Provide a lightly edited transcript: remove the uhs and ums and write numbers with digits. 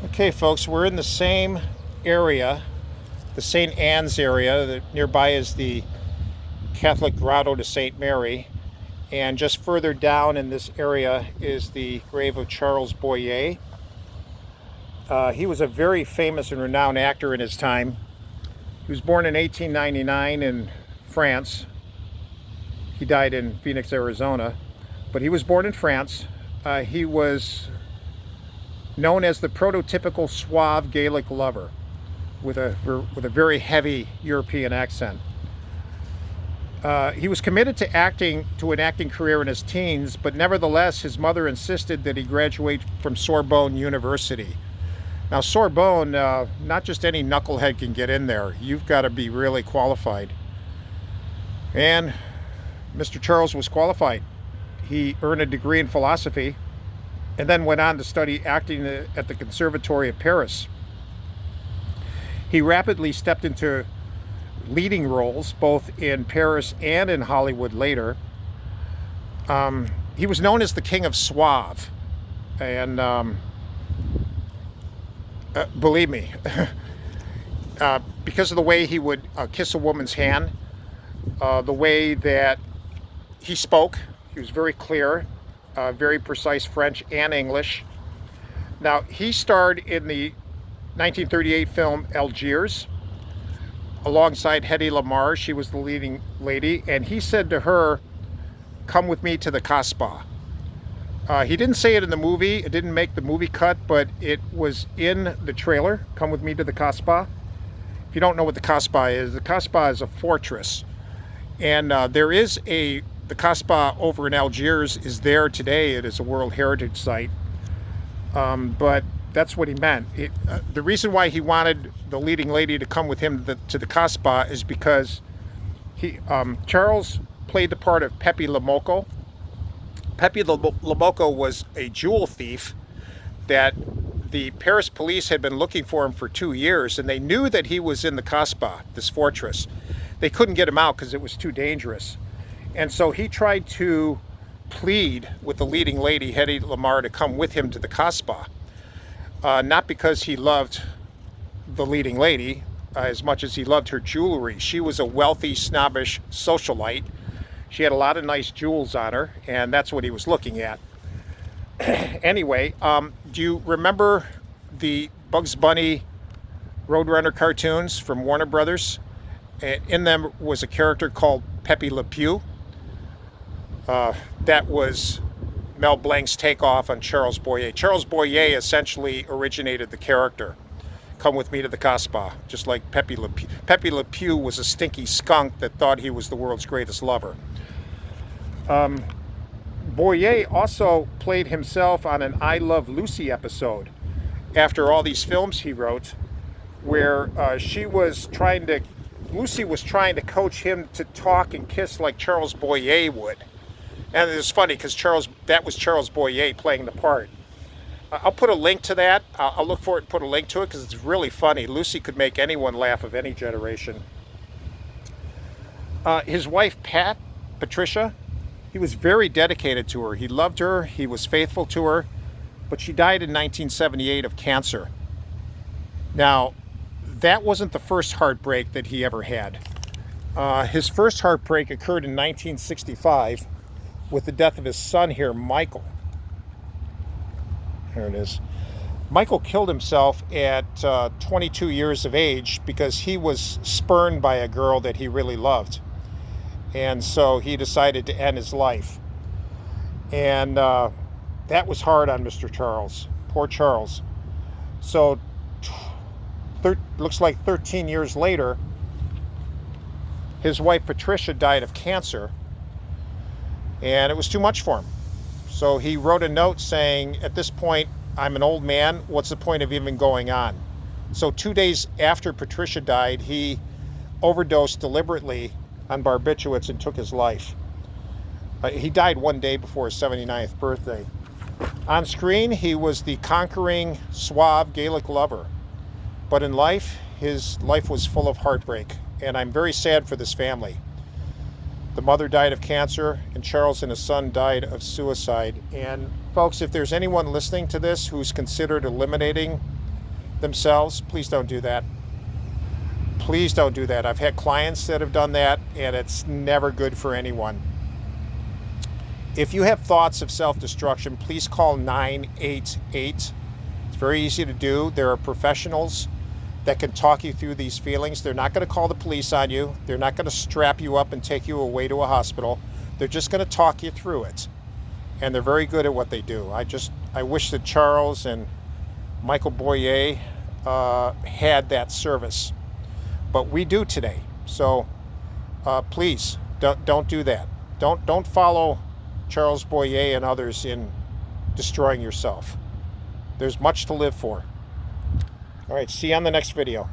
Okay, folks, we're in the same area, the St. Anne's area. Nearby is the Catholic Grotto to St. Mary. And just further down in this area is the grave of Charles Boyer. He was a very famous and renowned actor in his time. He was born in 1899 in France. He died in Phoenix, Arizona. But he was born in France. He was known as the prototypical suave Gaelic lover with a very heavy European accent. He was committed to an acting career in his teens, but nevertheless his mother insisted that he graduate from Sorbonne University. Now Sorbonne, not just any knucklehead can get in there. You've got to be really qualified. And Mr. Charles was qualified. He earned a degree in philosophy and then went on to study acting at the Conservatory of Paris. He rapidly stepped into leading roles both in Paris and in Hollywood later. He was known as the King of Suave, and believe me, because of the way he would kiss a woman's hand, the way that he spoke, he was very clear, very precise French and English. Now, he starred in the 1938 film Algiers alongside Hedy Lamarr. She was the leading lady, and he said to her, "Come with me to the Casbah." He didn't say it in the movie. It didn't make the movie cut, but it was in the trailer, "Come with me to the Casbah." If you don't know what the Casbah is a fortress. And the Casbah over in Algiers is there today. It is a World Heritage Site. But that's what he meant. The reason why he wanted the leading lady to come with him to the Casbah is because Charles played the part of Pepe Le Moko. Pepe Le Moko was a jewel thief that the Paris police had been looking for him for 2 years, and they knew that he was in the Casbah, this fortress. They couldn't get him out because it was too dangerous. And so he tried to plead with the leading lady, Hedy Lamarr, to come with him to the Casbah. Not because he loved the leading lady as much as he loved her jewelry. She was a wealthy, snobbish socialite. She had a lot of nice jewels on her, and that's what he was looking at. Anyway, do you remember the Bugs Bunny Roadrunner cartoons from Warner Brothers? In them was a character called Pepe Le Pew. That was Mel Blanc's takeoff on Charles Boyer. Charles Boyer essentially originated the character. Come with me to the Casbah, just like Pepe Le Pew. Pepe Le Pew was a stinky skunk that thought he was the world's greatest lover. Boyer also played himself on an I Love Lucy episode after all these films he wrote, where Lucy was trying to coach him to talk and kiss like Charles Boyer would. And it was funny because that was Charles Boyer playing the part. I'll put a link to that. I'll look for it and put a link to it because it's really funny. Lucy could make anyone laugh of any generation. His wife, Patricia, he was very dedicated to her. He loved her. He was faithful to her. But she died in 1978 of cancer. Now, that wasn't the first heartbreak that he ever had. His first heartbreak occurred in 1965 with the death of his son here, Michael. Here it is. Michael killed himself at 22 years of age because he was spurned by a girl that he really loved. And so he decided to end his life. And that was hard on Mr. Charles. Poor Charles. So looks like 13 years later, his wife Patricia died of cancer, and it was too much for him. So he wrote a note saying, "At this point, I'm an old man. What's the point of even going on?" So 2 days after Patricia died, he overdosed deliberately on barbiturates and took his life. He died 1 day before his 79th birthday. On screen, he was the conquering, suave Gaelic lover. But in life, his life was full of heartbreak, and I'm very sad for this family. The mother died of cancer, and Charles and his son died of suicide. And folks, if there's anyone listening to this who's considered eliminating themselves, please don't do that. Please don't do that. I've had clients that have done that, and it's never good for anyone. If you have thoughts of self-destruction, please call 988. It's very easy to do. There are professionals that can talk you through these feelings. They're not going to call the police on you. They're not going to strap you up and take you away to a hospital. They're just going to talk you through it. And they're very good at what they do. I wish that Charles and Michael Boyer had that service. But we do today. So please don't do that. Don't follow Charles Boyer and others in destroying yourself. There's much to live for. All right, see you on the next video.